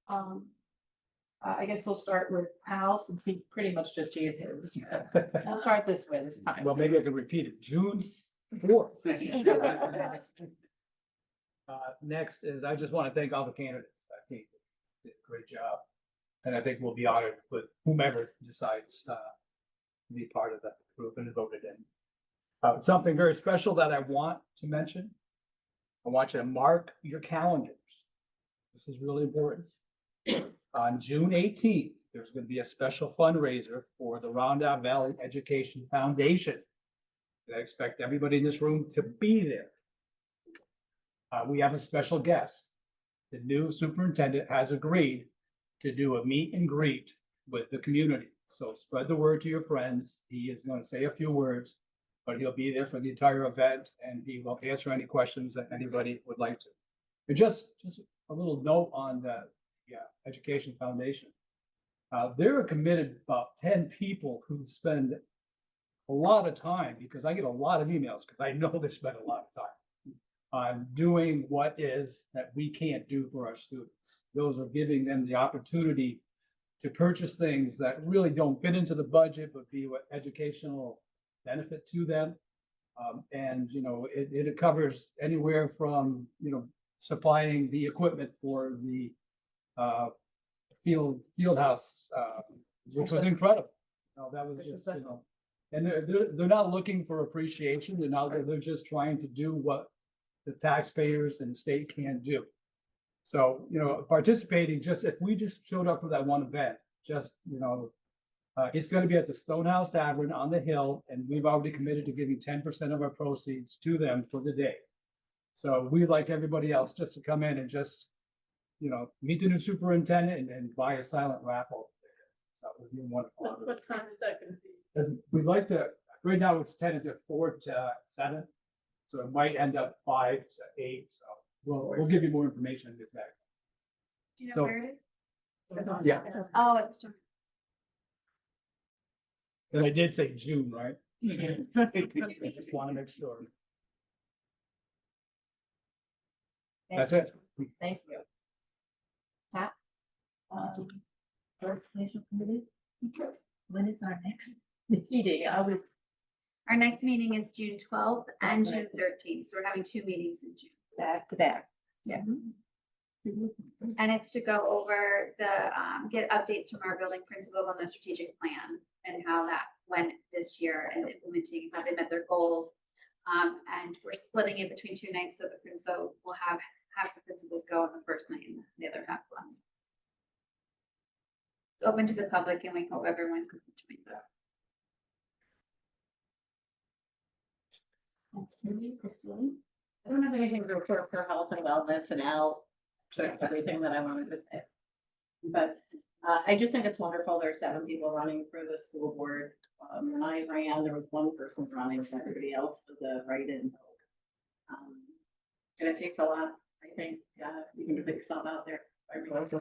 I guess we'll start with Al, since he pretty much just gave his. I'll start this way this time. Well, maybe I can repeat it. June 4th. Next is, I just want to thank all the candidates. I think they did a great job. And I think we'll be honored with whomever decides to be part of that group and voted in. Something very special that I want to mention. I want you to mark your calendars. This is really important. On June 18th, there's going to be a special fundraiser for the Rondout Valley Education Foundation. And I expect everybody in this room to be there. We have a special guest. The new superintendent has agreed to do a meet and greet with the community. So spread the word to your friends. He is going to say a few words, but he'll be there for the entire event and he will answer any questions that anybody would like to. And just a little note on the Education Foundation. There are committed about 10 people who spend a lot of time, because I get a lot of emails, because I know they spend a lot of time on doing what is that we can't do for our students. Those are giving them the opportunity to purchase things that really don't fit into the budget, but be what educational benefit to them. And, you know, it covers anywhere from, you know, supplying the equipment for the field house, which was incredible. No, that was just, you know, and they're not looking for appreciation. They're just trying to do what the taxpayers and the state can't do. So, you know, participating, just if we just showed up for that one event, just, you know, it's going to be at the Stonehouse Tavern on the hill, and we've already committed to giving 10% of our proceeds to them for the day. So we'd like everybody else just to come in and just meet the new superintendent and buy a silent raffle. That would be wonderful. What time is that gonna be? And we'd like to, right now it's tentative 4 to 7, so it might end up 5 to 8, so we'll give you more information in that. Do you know So- where it is? Yeah, Oh, it's. and I did say June, right? Just want to make sure. That's it. Thank you. Recreation Committee, when is our next meeting? Our next meeting is June 12th and June 13th, so we're having 2 meetings in June. Back to back. And it's to go over the, get updates from our building principals on the strategic plan and how that went this year and implementing, how they met their goals. And we're splitting it between 2 nights, so we'll have half the principals go on the first night and the other half ones. It's open to the public and we hope everyone could join. That's really Christine. I don't have anything to report for health and wellness, and Al took everything that I wanted to say. But I just think it's wonderful. There's 7 people running for the school board. When I ran, there was 1 person running, so everybody else was a write-in vote. And it takes a lot, I think, you can put yourself out there. I really do.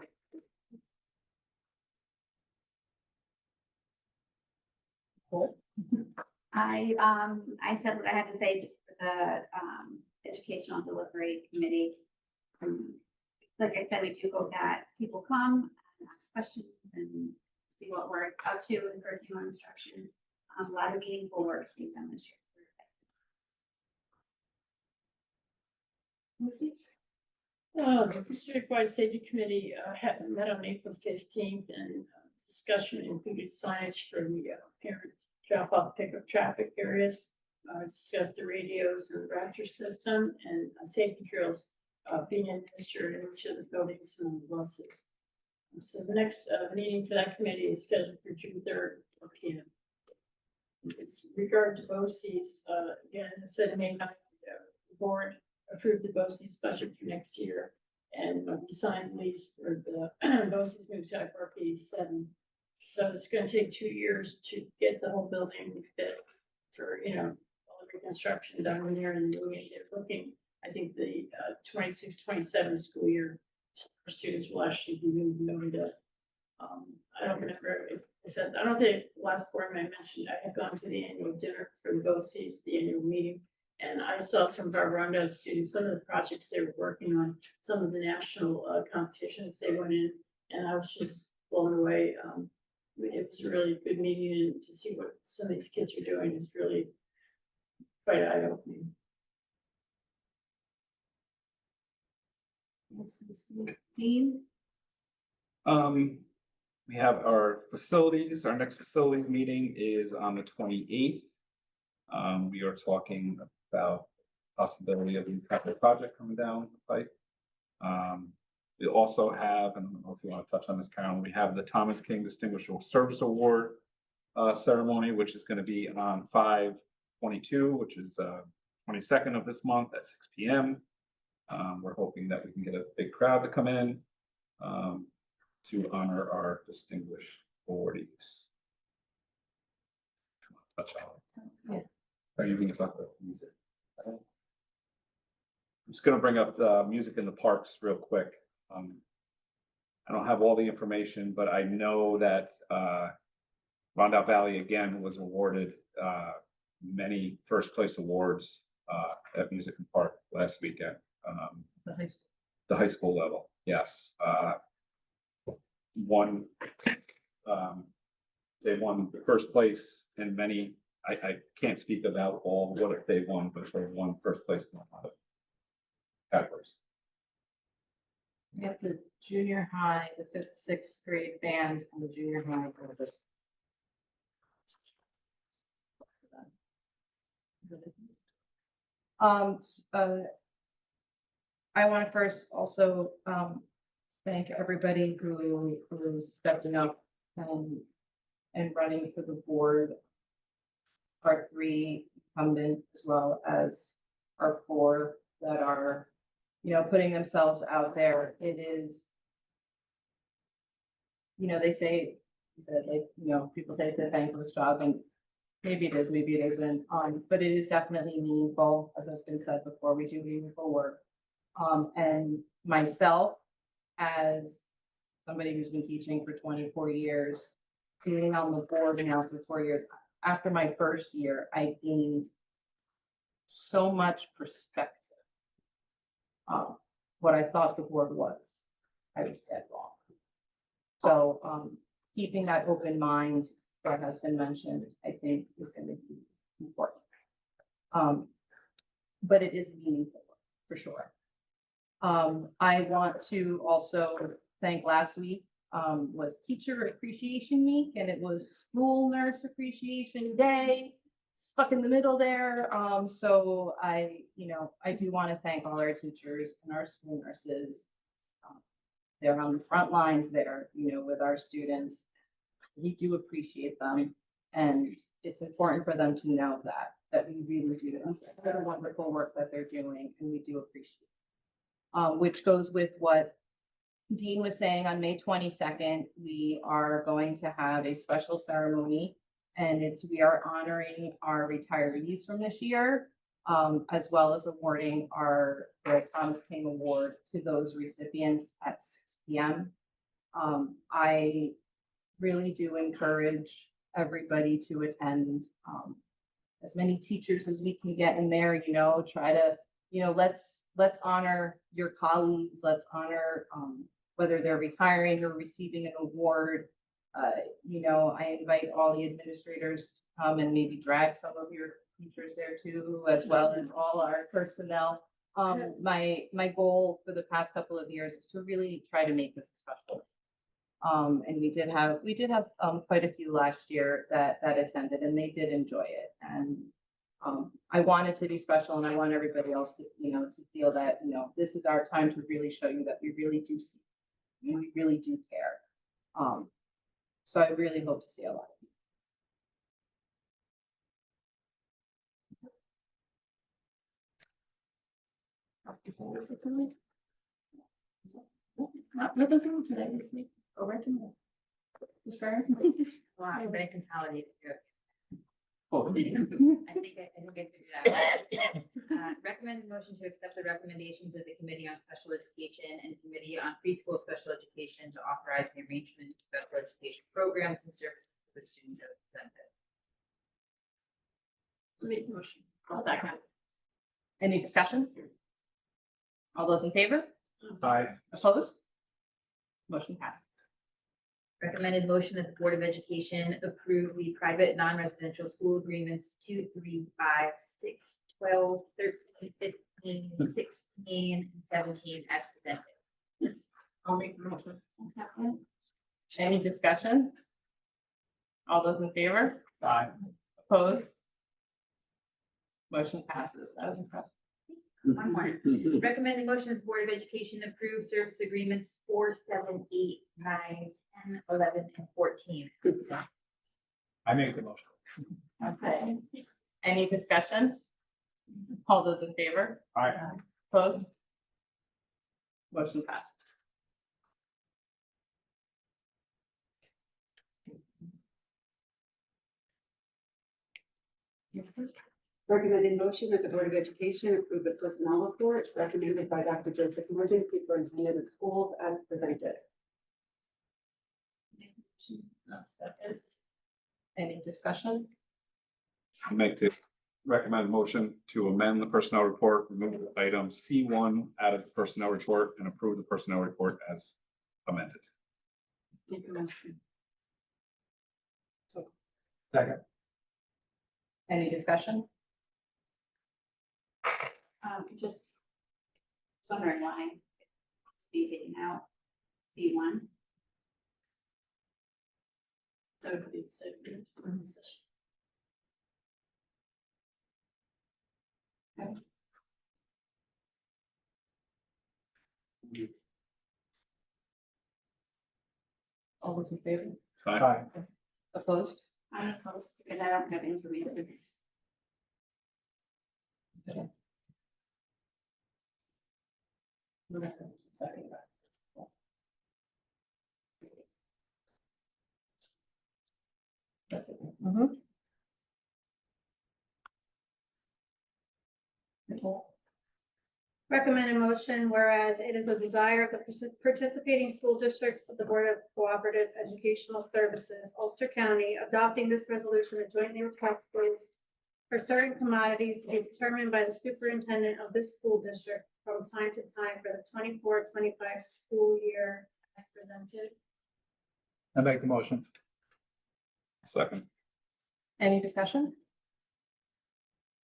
I said what I had to say just for the educational delivery committee. Like I said, we do hope that people come and ask questions and see what we're up to in curriculum instruction. A lot of meaningful work being done this year. The district-wide safety committee had met on April 15th, and discussion included signage for the parent drop-off pickup traffic areas. Discussed the radios and the raptor system and safety drills being administered in each of the buildings and the buses. So the next meeting for that committee is scheduled for June 3rd, 4 p.m. It's regard to BOCES, again, as I said, May 9th, the board approved the BOCES budget for next year, and we signed lease for the BOCES move to FRP 7. So it's going to take 2 years to get the whole building fit for, all the reconstruction done in there, and then we get looking. I think the 26-27 school year, students will actually be moving over to. I don't remember if I don't think last board I mentioned I had gone to the annual dinner for the BOCES, the annual meeting, and I saw some of our Rondo students, some of the projects they were working on, some of the national competitions they went in, and I was just blown away. It was a really good meeting, and to see what some of these kids are doing is really quite eye-opening. Dean? We have our facilities, our next facilities meeting is on the 28th. We are talking about possibility of a capital project coming down the pipe. We also have, and I don't know if you want to touch on this, Carolyn, we have the Thomas King Distinguished Service Award ceremony, which is going to be on 5/22, which is 22nd of this month at 6 p.m. We're hoping that we can get a big crowd to come in to honor our distinguished awardees. Touch on it. Are you going to talk about music? I'm just going to bring up the music in the parks real quick. I don't have all the information, but I know that Rondout Valley again was awarded many first place awards at Music in Park last weekend. The high school. The high school level, yes. They won the first place in many. I can't speak about all what they won, but they won first place in a lot of categories. We have the junior high, the 5th, 6th grade band, and the junior high for this. I want to first also thank everybody who is stepping up and running for the board. Our 3 incumbent, as well as our 4 that are putting themselves out there. It is, they say, that like, people say it's a thankless job, and maybe it is, maybe it isn't, but it is definitely meaningful, as has been said before, we do meaningful work. And myself, as somebody who's been teaching for 24 years, being on the board now for 4 years, after my first year, I gained so much perspective. What I thought the board was, I was dead wrong. So, keeping that open mind that has been mentioned, I think is going to be important. But it is meaningful for sure. I want to also thank last week, was Teacher Appreciation Week, and it was School Nurse Appreciation Day, stuck in the middle there. So I do want to thank all our teachers and our school nurses. They're on the front lines there, with our students. We do appreciate them, and it's important for them to know that we really do. The wonderful work that they're doing, and we do appreciate it. Which goes with what Dean was saying. On May 22nd, we are going to have a special ceremony, and we are honoring our retirees from this year, as well as awarding the Thomas King Award to those recipients at 6 p.m. I really do encourage everybody to attend, as many teachers as we can get in there, try to, let's honor your colleagues, let's honor, whether they're retiring or receiving an award. I invite all the administrators to come and maybe drag some of your teachers there too, as well as all our personnel. My goal for the past couple of years is to really try to make this special. And we did have quite a few last year that attended, and they did enjoy it. And I want it to be special, and I want everybody else to, to feel that, this is our time to really show you that we really do see, we really do care. So I really hope to see a lot of people. Nothing from today, you see, go right to me. It's fair. Wow, I'm gonna consolidate it. Oh. I think I figured it out. Recommend motion to accept the recommendations of the Committee on Special Education and Committee on Preschool Special Education to authorize the arrangement of special education programs and services for the students as presented. Make the motion. Any discussion? All those in favor? Aye. Opposed? Motion passes. Recommended motion that the Board of Education approve the private non-residential school agreements 2, 3, 5, 6, 12, 13, 15, 16, and 17 as presented. I'll make the motion. Any discussion? All those in favor? Aye. Opposed? Motion passes. That was impressive. One more. Recommended motion that the Board of Education approve service agreements 4, 7, 8, 9, 10, 11, and 14. I make the motion. Okay. Any discussion? All those in favor? Aye. Opposed? Motion passes. Recommended motion that the Board of Education approve the personnel report recommended by Dr. Joseph Morgan, Superintendent of Schools, as presented. Any discussion? Make this recommend motion to amend the personnel report, remove item C1 out of the personnel report, and approve the personnel report as amended. Second. Any discussion? Just wondering why it's being taken out, C1. That could be the same. All those in favor? Aye. Opposed? I'm opposed because I don't have information. Second. That's it. Mhm. Nicole? Recommended motion, whereas it is a desire of the participating school districts of the Board of Cooperative Educational Services, Ulster County, adopting this resolution to jointly request bids for certain commodities to be determined by the superintendent of this school district from time to time for the 24-25 school year as presented. I make the motion. Second. Any discussion?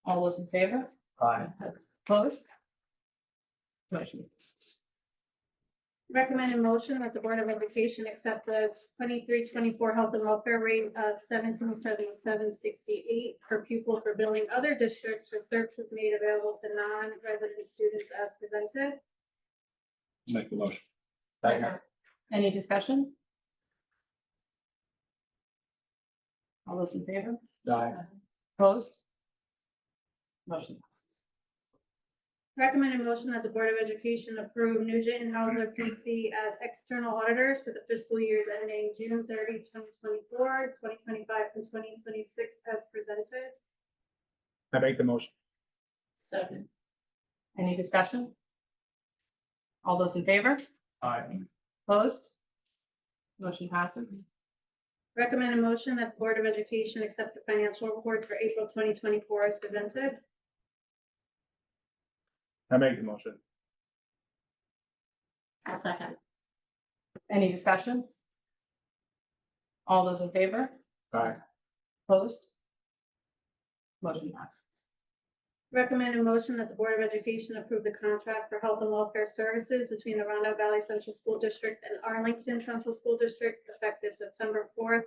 All those in favor? Aye. Opposed? Motion passes. Recommended motion that the Board of Education accept the 23-24 health and welfare rate of $1777.68 per pupil for billing other districts for services made available to non-resident students as presented. Make the motion. Second. Any discussion? All those in favor? Aye. Opposed? Motion passes. Recommended motion that the Board of Education approve Nugent and Hauser PC as external auditors for the fiscal years ending June 30, 2024, 2025, and 2026 as presented. I make the motion. Second. Any discussion? All those in favor? Aye. Opposed? Motion passes. Recommended motion that the Board of Education accept the financial report for April 2024 as presented. I make the motion. I'll second. Any discussion? All those in favor? Aye. Opposed? Motion passes. Recommended motion that the Board of Education approve the contract for health and welfare services between the Rondout Valley Central School District and Arlington Central School District effective September 4th,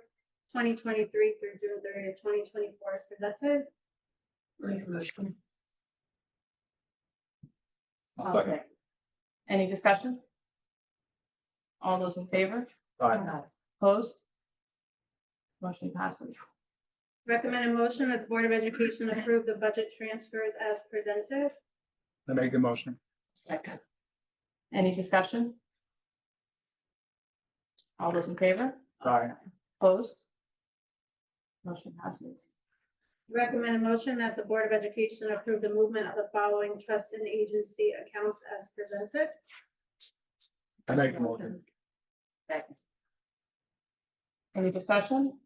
2023 through June 30th, 2024 as presented. Make a motion. I'll second. Okay. Any discussion? All those in favor? Aye. Opposed? Motion passes. Recommended motion that the Board of Education approve the budget transfers as presented. I make the motion. Second. Any discussion? All those in favor? Aye. Opposed? Motion passes. Recommended motion that the Board of Education approve the movement of the following trust and agency accounts as presented. I make the motion. Second. Any discussion?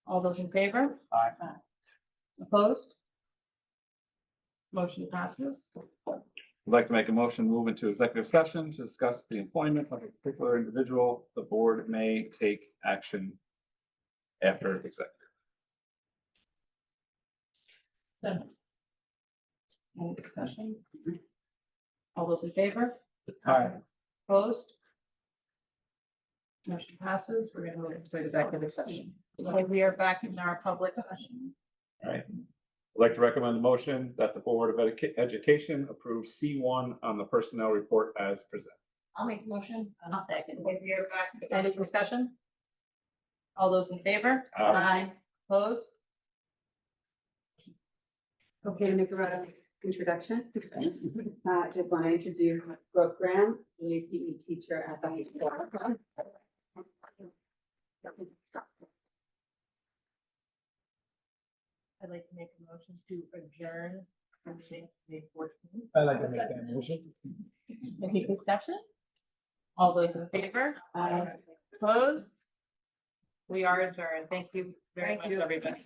All those in favor? Aye. Opposed? Motion passes. I'd like to make a motion, move into executive session to discuss the employment of a particular individual. The board may take action after executive. Any discussion? All those in favor? Aye. Opposed? Motion passes. We're gonna move into executive session. Okay, we are back in our public session. All right. I'd like to recommend the motion that the Board of Education approve C1 on the personnel report as presented. I'll make the motion. I'll second. Okay, we are back. Any discussion? All those in favor? Aye. Opposed? Okay, to make a round of introduction. Just want to introduce Brooke Graham, the PE teacher at the high school. I'd like to make a motion to adjourn from May 14th. I like to make that motion. Any discussion? All those in favor? Opposed? We are adjourned. Thank you very much, everybody.